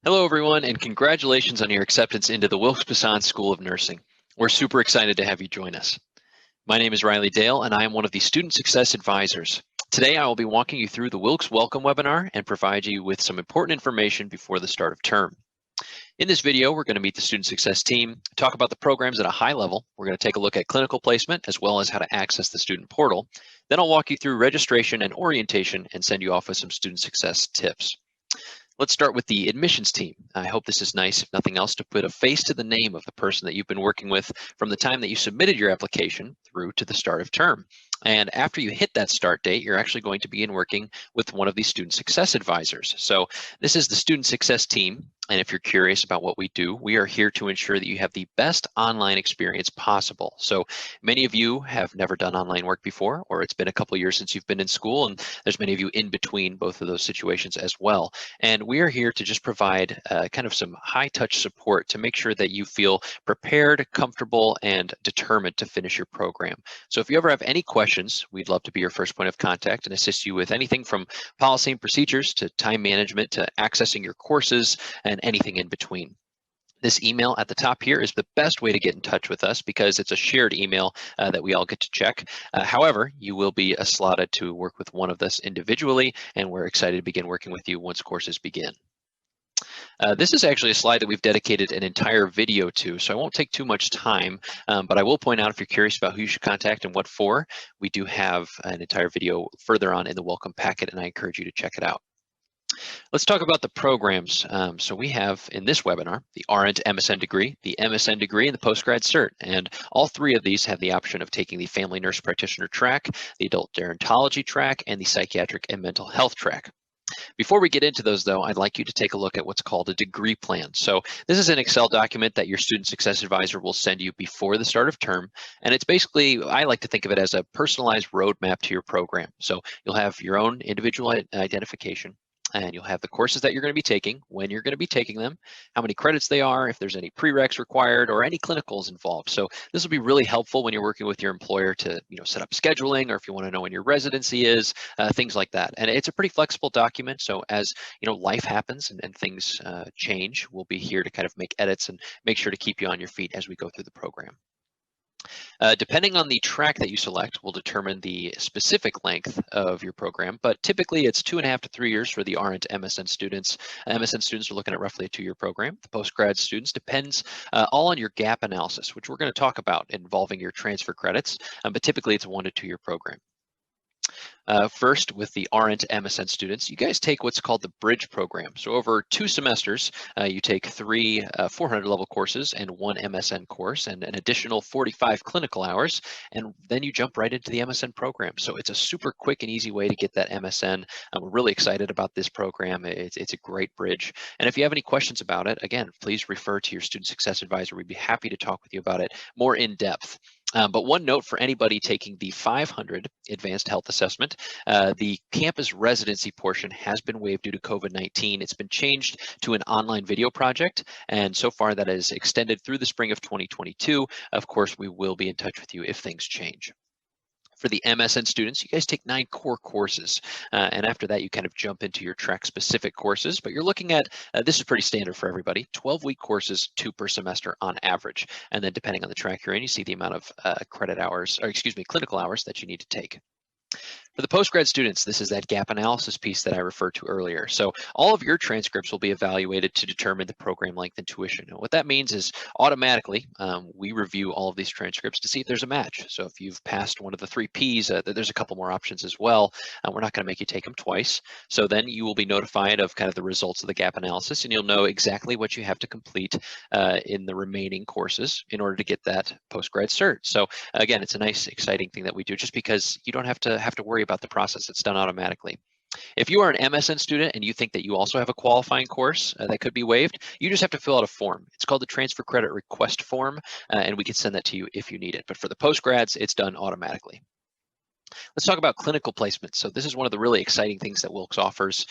Hello, everyone, and congratulations on your acceptance into the Wilkes School of Nursing. We're super excited to have you join us. My name is Riley Dale, and I am one of the Student Success Advisors. Today, I will be walking you through the Wilkes Welcome webinar and provide you with some important information before the start of term. In this video, we're going to meet the Student Success team, talk about the programs at a high level. We're going to take a look at clinical placement as well as how to access the student portal. Then I'll walk you through registration and orientation and send you off with some student success tips. Let's start with the admissions team. I hope this is nice, if nothing else, to put a face to the name of the person that you've been working with from the time that you submitted your application through to the start of term. And after you hit that start date, you're actually going to begin working with one of these student success advisors. So this is the student success team. And if you're curious about what we do, we are here to ensure that you have the best online experience possible. So many of you have never done online work before, or it's been a couple years since you've been in school, and there's many of you in between both of those situations as well. And we are here to just provide kind of some high touch support to make sure that you feel prepared, comfortable, and determined to finish your program. So if you ever have any questions, we'd love to be your first point of contact and assist you with anything from policy and procedures to time management to accessing your courses and anything in between. This email at the top here is the best way to get in touch with us because it's a shared email that we all get to check. However, you will be slotted to work with one of us individually, and we're excited to begin working with you once courses begin. This is actually a slide that we've dedicated an entire video to, so I won't take too much time, but I will point out if you're curious about who you should contact and what for, we do have an entire video further on in the welcome packet, and I encourage you to check it out. Let's talk about the programs. So we have in this webinar, the RN to MSN degree, the MSN degree, and the postgrad cert. And all three of these have the option of taking the family nurse practitioner track, the adult gerontology track, and the psychiatric and mental health track. Before we get into those, though, I'd like you to take a look at what's called a degree plan. So this is an Excel document that your student success advisor will send you before the start of term. And it's basically, I like to think of it as a personalized roadmap to your program. So you'll have your own individual identification, and you'll have the courses that you're going to be taking, when you're going to be taking them, how many credits they are, if there's any prereqs required, or any clinicals involved. So this will be really helpful when you're working with your employer to set up scheduling, or if you want to know when your residency is, things like that. And it's a pretty flexible document. So as life happens and things change, we'll be here to kind of make edits and make sure to keep you on your feet as we go through the program. Depending on the track that you select will determine the specific length of your program, but typically it's 2.5 to 3 years for the RN to MSN students. MSN students are looking at roughly a 2-year program. The postgrad students depends all on your gap analysis, which we're going to talk about involving your transfer credits, but typically it's a 1 to 2 year program. First, with the RN to MSN students, you guys take what's called the Bridge program. So over 2 semesters, you take 3 400-level courses and 1 MSN course and an additional 45 clinical hours, and then you jump right into the MSN program. So it's a super quick and easy way to get that MSN. We're really excited about this program. It's a great bridge. And if you have any questions about it, again, please refer to your student success advisor. We'd be happy to talk with you about it more in depth. But one note for anybody taking the 500 advanced health assessment, the campus residency portion has been waived due to COVID-19. It's been changed to an online video project, and so far that is extended through the spring of 2022. Of course, we will be in touch with you if things change. For the MSN students, you guys take 9 core courses, and after that you kind of jump into your track specific courses, but you're looking at, this is pretty standard for everybody, 12-week courses, 2 per semester on average, and then depending on the track you're in, you see the amount of clinical hours that you need to take. For the postgrad students, this is that gap analysis piece that I referred to earlier. So all of your transcripts will be evaluated to determine the program length and tuition. And what that means is automatically, we review all of these transcripts to see if there's a match. So if you've passed one of the 3 Ps, there's a couple more options as well. We're not going to make you take them twice. So then you will be notified of kind of the results of the gap analysis, and you'll know exactly what you have to complete in the remaining courses in order to get that postgrad cert. So again, it's a nice, exciting thing that we do just because you don't have to worry about the process. It's done automatically. If you are an MSN student and you think that you also have a qualifying course that could be waived, you just have to fill out a form. It's called the Transfer Credit Request Form, and we can send that to you if you need it. But for the postgrads, it's done automatically. Let's talk about clinical placement. So this is one of the really exciting things that Wilkes offers.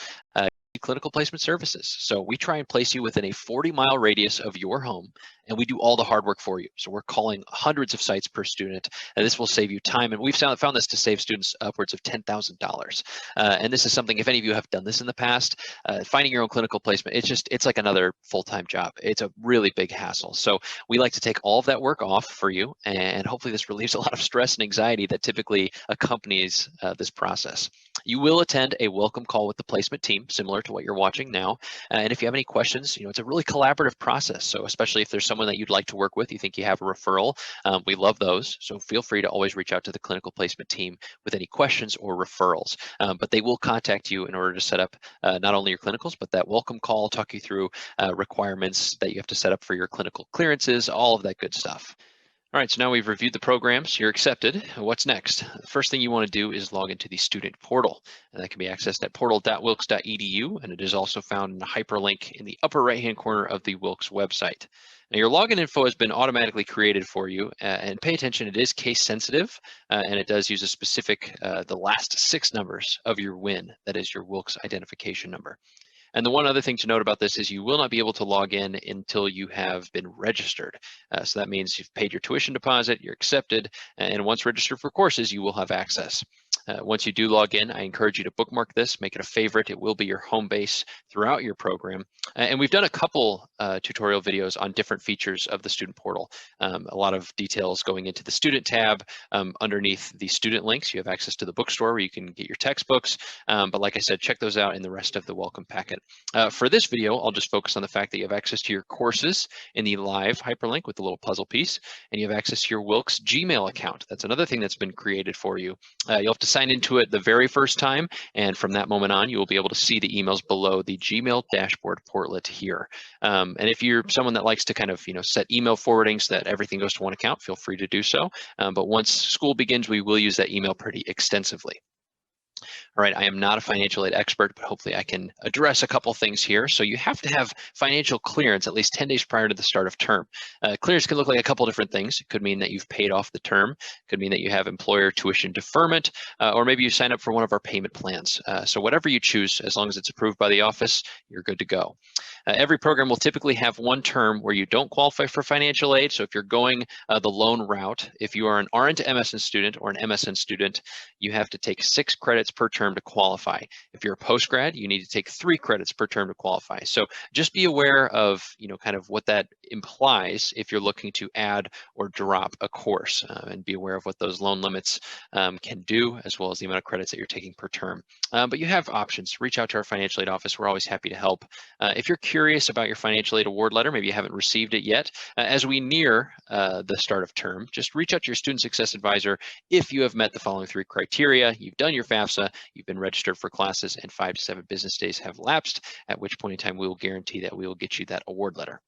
clinical placement services. So we try and place you within a 40-mile radius of your home, and we do all the hard work for you. So we're calling hundreds of sites per student, and this will save you time. And we've found this to save students upwards of $10,000. And this is something, if any of you have done this in the past, finding your own clinical placement, it's like another full-time job. It's a really big hassle. So we like to take all of that work off for you, and hopefully this relieves a lot of stress and anxiety that typically accompanies this process. You will attend a welcome call with the placement team, similar to what you're watching now. And if you have any questions, it's a really collaborative process. So especially if there's someone that you'd like to work with, you think you have a referral, we love those. So feel free to always reach out to the clinical placement team with any questions or referrals. But they will contact you in order to set up not only your clinicals, but that welcome call, talk you through requirements that you have to set up for your clinical clearances, all of that good stuff. All right, so now we've reviewed the programs, you're accepted. What's next? The first thing you want to do is log into the student portal, and that can be accessed at portal.wilkes.edu, and it is also found in a hyperlink in the upper right-hand corner of the Wilkes website. Now, your login info has been automatically created for you, and pay attention, it is case sensitive, and it does use a specific, the last 6 numbers of your WIN, that is your Wilkes identification number. And the one other thing to note about this is you will not be able to log in until you have been registered. So that means you've paid your tuition deposit, you're accepted, and once registered for courses, you will have access. Once you do log in, I encourage you to bookmark this, make it a favorite. It will be your home base throughout your program. And we've done a couple tutorial videos on different features of the student portal. A lot of details going into the student tab. Underneath the student links, you have access to the bookstore where you can get your textbooks. But like I said, check those out in the rest of the welcome packet. For this video, I'll just focus on the fact that you have access to your courses in the live hyperlink with the little puzzle piece, and you have access to your Wilkes Gmail account. That's another thing that's been created for you. You'll have to sign into it the very first time, and from that moment on, you will be able to see the emails below the Gmail dashboard portlet here. And if you're someone that likes to kind of set email forwarding so that everything goes to one account, feel free to do so. But once school begins, we will use that email pretty extensively. All right, I am not a financial aid expert, but hopefully I can address a couple things here. So you have to have financial clearance at least 10 days prior to the start of term. Clearance can look like a couple different things. It could mean that you've paid off the term. It could mean that you have employer tuition deferment, or maybe you sign up for one of our payment plans. So whatever you choose, as long as it's approved by the office, you're good to go. Every program will typically have one term where you don't qualify for financial aid. So if you're going the loan route, if you are an RN to MSN student or an MSN student, you have to take 6 credits per term to qualify. If you're a postgrad, you need to take 3 credits per term to qualify. So just be aware of, kind of what that implies if you're looking to add or drop a course, and be aware of what those loan limits can do, as well as the amount of credits that you're taking per term. But you have options. Reach out to our financial aid office. We're always happy to help. If you're curious about your financial aid award letter, maybe you haven't received it yet, as we near the start of term, just reach out to your student success advisor if you have met the following 3 criteria. You've done your FAFSA, you've been registered for classes, and 5 to 7 business days have lapsed, at which point in time we will guarantee that we will get you that award letter.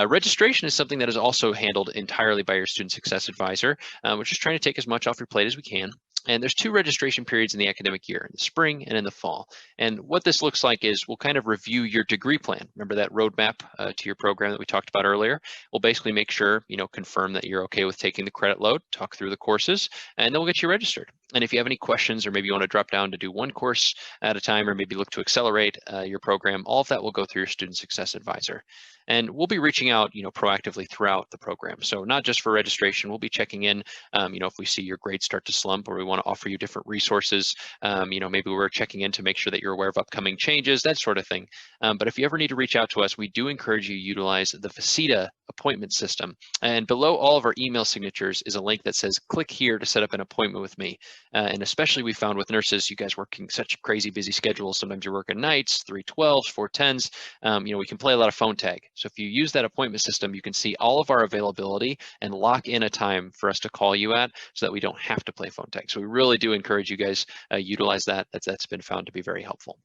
Registration is something that is also handled entirely by your student success advisor. We're just trying to take as much off your plate as we can. And there's 2 registration periods in the academic year, in the spring and in the fall. And what this looks like is we'll kind of review your degree plan. Remember that roadmap to your program that we talked about earlier? We'll basically make sure, confirm that you're okay with taking the credit load, talk through the courses, and then we'll get you registered. And if you have any questions, or maybe you want to drop down to do 1 course at a time, or maybe look to accelerate your program, all of that will go through your student success advisor. And we'll be reaching out, proactively throughout the program. So not just for registration, we'll be checking in, if we see your grades start to slump, or we want to offer you different resources. Maybe we're checking in to make sure that you're aware of upcoming changes, that sort of thing. But if you ever need to reach out to us, we do encourage you to utilize the Faceta appointment system. And below all of our email signatures is a link that says, click here to set up an appointment with me. And especially we found with nurses, you guys working such crazy busy schedules. Sometimes you're working nights, 312s, 410s. We can play a lot of phone tag. So if you use that appointment system, you can see all of our availability and lock in a time for us to call you at, so that we don't have to play phone tag. So we really do encourage you guys utilize that. That's been found to be very helpful.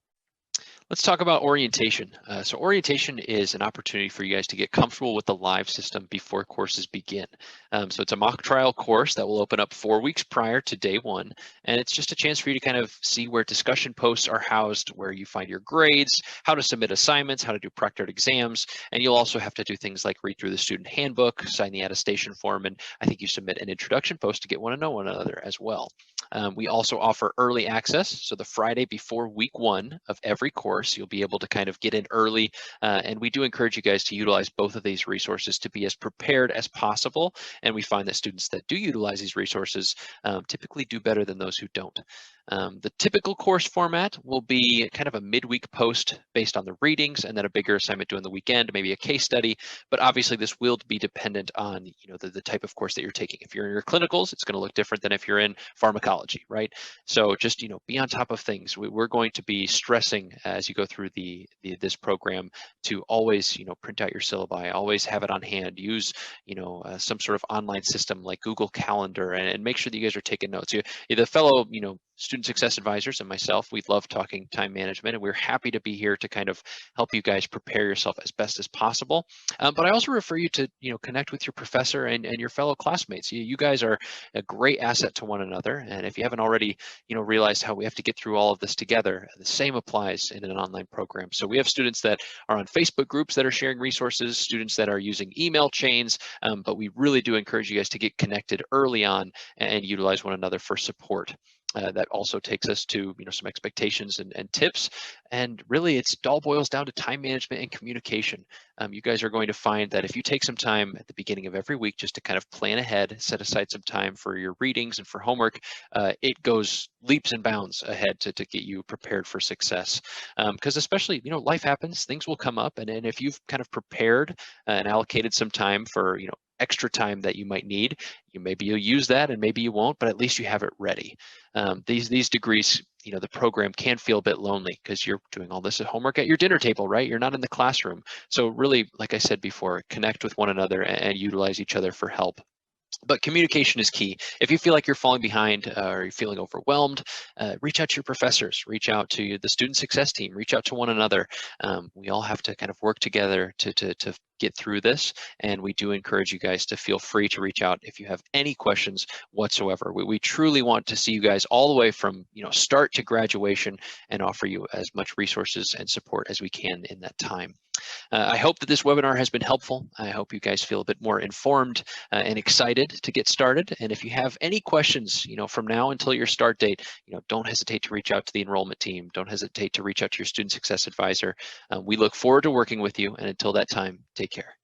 Let's talk about orientation. So orientation is an opportunity for you guys to get comfortable with the live system before courses begin. So it's a mock trial course that will open up 4 weeks prior to day 1. And it's just a chance for you to kind of see where discussion posts are housed, where you find your grades, how to submit assignments, how to do proctored exams. And you'll also have to do things like read through the student handbook, sign the attestation form, and I think you submit an introduction post to get to know one another as well. We also offer early access. So the Friday before week 1 of every course, you'll be able to kind of get in early. And we do encourage you guys to utilize both of these resources to be as prepared as possible. And we find that students that do utilize these resources typically do better than those who don't. The typical course format will be kind of a midweek post based on the readings, and then a bigger assignment due on the weekend, maybe a case study. But obviously this will be dependent on the type of course that you're taking. If you're in your clinicals, it's going to look different than if you're in pharmacology, right? So just be on top of things. We're going to be stressing as you go through this program to always print out your syllabi, always have it on hand, use some sort of online system like Google Calendar, and make sure that you guys are taking notes. The fellow student success advisors and myself, we love talking time management, and we're happy to be here to kind of help you guys prepare yourself as best as possible. But I also refer you to connect with your professor and your fellow classmates. You guys are a great asset to one another, and if you haven't already realized how we have to get through all of this together, the same applies in an online program. So we have students that are on Facebook groups that are sharing resources, students that are using email chains, but we really do encourage you guys to get connected early on and utilize one another for support. That also takes us to some expectations and tips, and really it all boils down to time management and communication. You guys are going to find that if you take some time at the beginning of every week just to kind of plan ahead, set aside some time for your readings and for homework, it goes leaps and bounds ahead to get you prepared for success. Because especially life happens, things will come up, and if you've kind of prepared and allocated some time for extra time that you might need, maybe you'll use that and maybe you won't, but at least you have it ready. These degrees, the program can feel a bit lonely because you're doing all this at homework at your dinner table, right? You're not in the classroom. So really, like I said before, connect with one another and utilize each other for help. But communication is key. If you feel like you're falling behind or you're feeling overwhelmed, reach out to your professors, reach out to the student success team, reach out to one another. We all have to kind of work together to get through this. And we do encourage you guys to feel free to reach out if you have any questions whatsoever. We truly want to see you guys all the way from start to graduation and offer you as much resources and support as we can in that time. I hope that this webinar has been helpful. I hope you guys feel a bit more informed and excited to get started. And if you have any questions, from now until your start date, don't hesitate to reach out to the enrollment team. Don't hesitate to reach out to your student success advisor. We look forward to working with you. And until that time, take care.